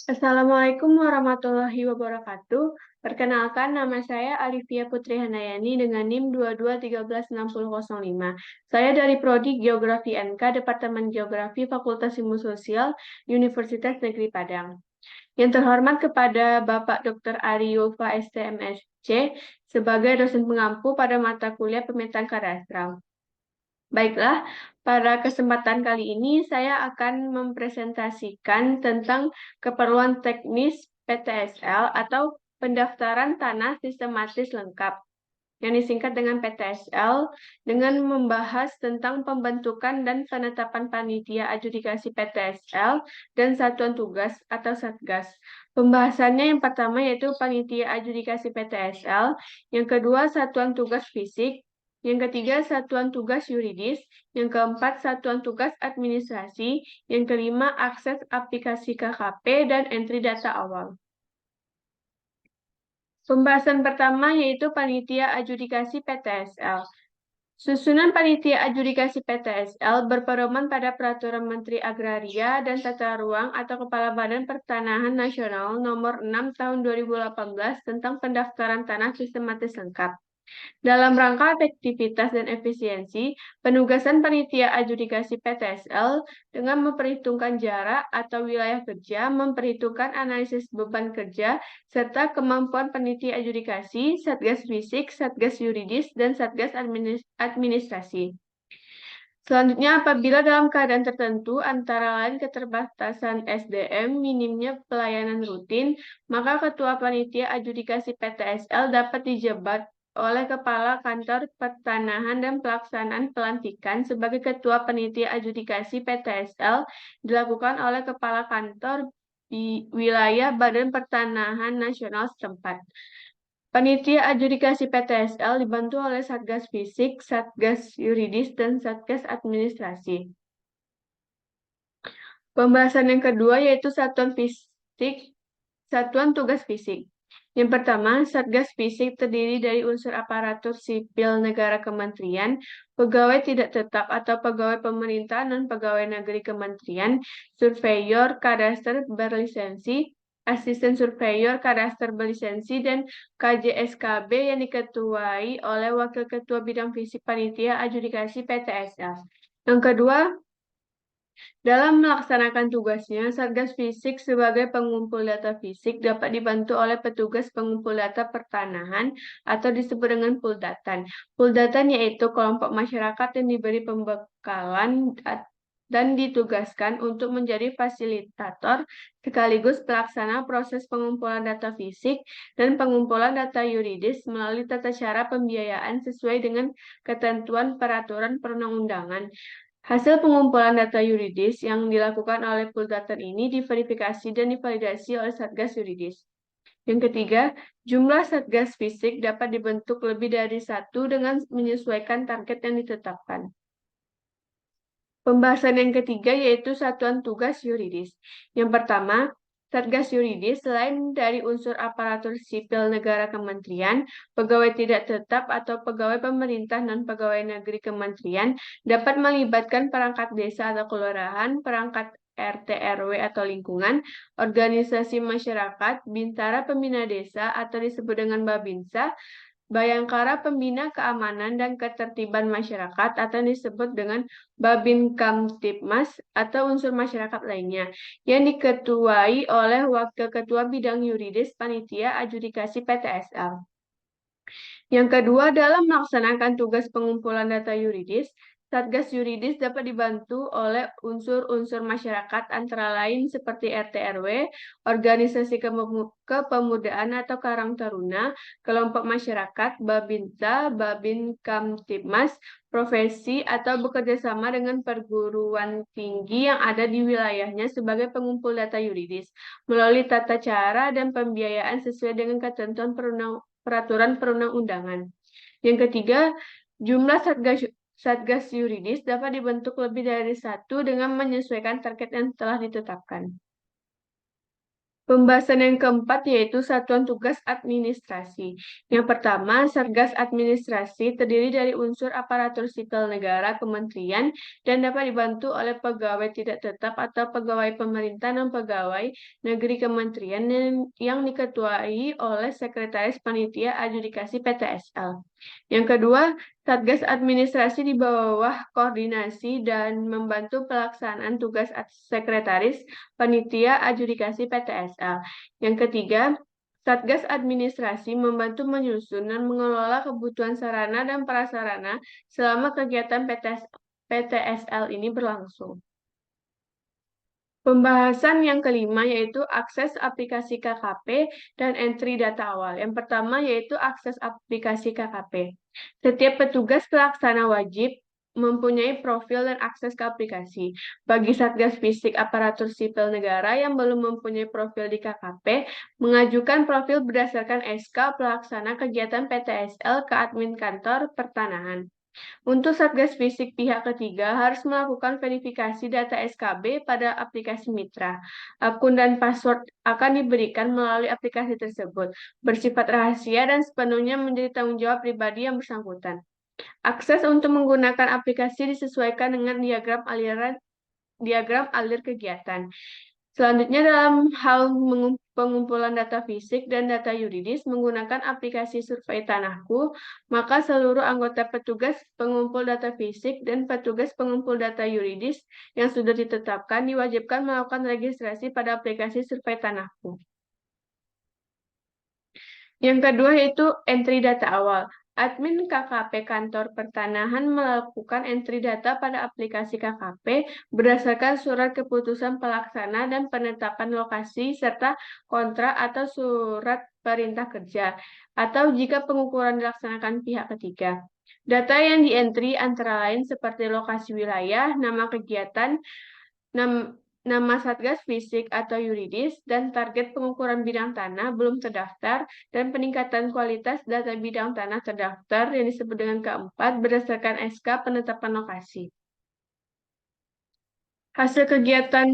Assalamualaikum warahmatullahi wabarakatuh. Perkenalkan, nama saya Alivia Putri Handayani dengan NIM 22136005. Saya dari Prodi Geografi NK, Departemen Geografi Fakultas Ilmu Sosial, Universitas Negeri Padang. Yang terhormat kepada Bapak Dr. Ariyulfa STMSC sebagai dosen pengampu pada mata kuliah pemetaan kadastral. Baiklah, pada kesempatan kali ini saya akan mempresentasikan tentang keperluan teknis PTSL atau pendaftaran tanah sistematis lengkap, yang disingkat dengan PTSL, dengan membahas tentang pembentukan dan penetapan panitia adjudikasi PTSL dan satuan tugas atau Satgas. Pembahasannya yang pertama yaitu panitia adjudikasi PTSL, yang kedua satuan tugas fisik, yang ketiga satuan tugas yuridis, yang keempat satuan tugas administrasi, yang kelima akses aplikasi KKP dan entry data awal. Pembahasan pertama yaitu panitia adjudikasi PTSL. Susunan panitia adjudikasi PTSL berpedoman pada Peraturan Menteri Agraria dan Tata Ruang atau Kepala Badan Pertanahan Nasional Nomor 6 Tahun 2018 tentang pendaftaran tanah sistematis lengkap. Dalam rangka efektivitas dan efisiensi, penugasan panitia adjudikasi PTSL dengan memperhitungkan jarak atau wilayah kerja, memperhitungkan analisis beban kerja, serta kemampuan panitia adjudikasi, satgas fisik, satgas yuridis, dan satgas administrasi. Selanjutnya, apabila dalam keadaan tertentu, antara lain keterbatasan SDM, minimnya pelayanan rutin, maka Ketua Panitia Adjudikasi PTSL dapat dijabat oleh Kepala Kantor Pertanahan dan Pelaksanaan Pelantikan sebagai Ketua Panitia Adjudikasi PTSL dilakukan oleh Kepala Kantor di wilayah Badan Pertanahan Nasional setempat. Panitia adjudikasi PTSL dibantu oleh Satgas Fisik, Satgas Yuridis, dan Satgas Administrasi. Pembahasan yang kedua yaitu satuan tugas fisik. Yang pertama, Satgas Fisik terdiri dari unsur aparatur sipil negara kementerian, pegawai tidak tetap atau pegawai pemerintah non pegawai negeri kementerian, surveyor kadaster berlisensi, asisten surveyor kadaster berlisensi, dan KJSKB yang diketuai oleh Wakil Ketua Bidang Fisik Panitia Adjudikasi PTSL. Yang kedua, dalam melaksanakan tugasnya, Satgas Fisik sebagai pengumpul data fisik dapat dibantu oleh petugas pengumpul data pertanahan atau disebut dengan Puldatan. Puldatan yaitu kelompok masyarakat yang diberi pembekalan dan ditugaskan untuk menjadi fasilitator sekaligus pelaksana proses pengumpulan data fisik dan pengumpulan data yuridis melalui tata cara pembiayaan sesuai dengan ketentuan peraturan perundang-undangan. Hasil pengumpulan data yuridis yang dilakukan oleh Puldatan ini diverifikasi dan divalidasi oleh Satgas Yuridis. Yang ketiga, jumlah Satgas Fisik dapat dibentuk lebih dari satu dengan menyesuaikan target yang ditetapkan. Pembahasan yang ketiga yaitu satuan tugas yuridis. Yang pertama, Satgas Yuridis selain dari unsur aparatur sipil negara kementerian, pegawai tidak tetap atau pegawai pemerintah non-pegawai negeri kementerian dapat melibatkan perangkat desa atau kelurahan, perangkat RT RW atau lingkungan, organisasi masyarakat, bintara pembina desa atau disebut dengan Babinsa, Bayangkara Pembina Keamanan dan Ketertiban Masyarakat atau disebut dengan Babin Kamtibmas atau unsur masyarakat lainnya yang diketuai oleh Wakil Ketua Bidang Yuridis Panitia Adjudikasi PTSL. Yang kedua, dalam melaksanakan tugas pengumpulan data yuridis, Satgas Yuridis dapat dibantu oleh unsur-unsur masyarakat antara lain seperti RT RW, organisasi kepemudaan atau Karang Taruna, kelompok masyarakat, Babinsa, Babin Kamtibmas, profesi atau bekerja sama dengan perguruan tinggi yang ada di wilayahnya sebagai pengumpul data yuridis melalui tata cara dan pembiayaan sesuai dengan ketentuan peraturan perundang-undangan. Yang ketiga, jumlah Satgas Yuridis dapat dibentuk lebih dari satu dengan menyesuaikan target yang telah ditetapkan. Pembahasan yang keempat yaitu satuan tugas administrasi. Yang pertama, Satgas Administrasi terdiri dari unsur aparatur sipil negara, kementerian, dan dapat dibantu oleh pegawai tidak tetap atau pegawai pemerintah dan pegawai negeri kementerian yang diketuai oleh Sekretaris Panitia Adjudikasi PTSL. Yang kedua, Satgas Administrasi di bawah koordinasi dan membantu pelaksanaan tugas Sekretaris Panitia Adjudikasi PTSL. Yang ketiga, Satgas Administrasi membantu menyusun dan mengelola kebutuhan sarana dan prasarana selama kegiatan PTSL ini berlangsung. Pembahasan yang kelima yaitu akses aplikasi KKP dan entry data awal. Yang pertama yaitu akses aplikasi KKP. Setiap petugas pelaksana wajib mempunyai profil dan akses ke aplikasi. Bagi Satgas Fisik Aparatur Sipil Negara yang belum mempunyai profil di KKP, mengajukan profil berdasarkan SK pelaksana kegiatan PTSL ke admin kantor pertanahan. Untuk Satgas Fisik pihak ketiga harus melakukan verifikasi data SKB pada aplikasi mitra. Akun dan password akan diberikan melalui aplikasi tersebut, bersifat rahasia dan sepenuhnya menjadi tanggung jawab pribadi yang bersangkutan. Akses untuk menggunakan aplikasi disesuaikan dengan diagram alir kegiatan. Selanjutnya dalam hal pengumpulan data fisik dan data yuridis menggunakan aplikasi Survei Tanahku, maka seluruh anggota petugas pengumpul data fisik dan petugas pengumpul data yuridis yang sudah ditetapkan diwajibkan melakukan registrasi pada aplikasi Survei Tanahku. Yang kedua yaitu entry data awal. Admin KKP Kantor Pertanahan melakukan entry data pada aplikasi KKP berdasarkan surat keputusan pelaksana dan penetapan lokasi serta kontrak atau surat perintah kerja, atau jika pengukuran dilaksanakan pihak ketiga. Data yang di-entry antara lain seperti lokasi wilayah, nama kegiatan, nama Satgas Fisik atau yuridis, dan target pengukuran bidang tanah belum terdaftar, dan peningkatan kualitas data bidang tanah terdaftar yang disebut dengan keempat berdasarkan SK penetapan lokasi. Hasil kegiatan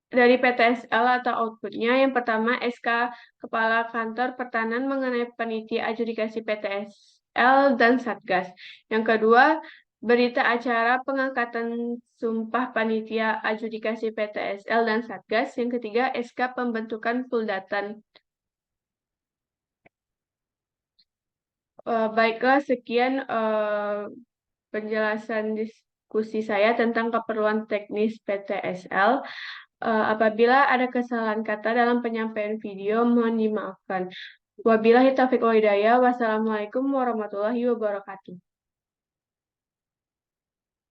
dari PTSL atau outputnya, yang pertama SK Kepala Kantor Pertanahan mengenai panitia adjudikasi PTSL dan Satgas. Yang kedua, berita acara pengangkatan sumpah panitia adjudikasi PTSL dan Satgas. Yang ketiga, SK pembentukan Puldatan. Baiklah, sekian penjelasan diskusi saya tentang keperluan teknis PTSL. Apabila ada kesalahan kata dalam penyampaian video, mohon dimaafkan. Wabillahi taufiq wal hidayah. Wassalamualaikum warahmatullahi wabarakatuh.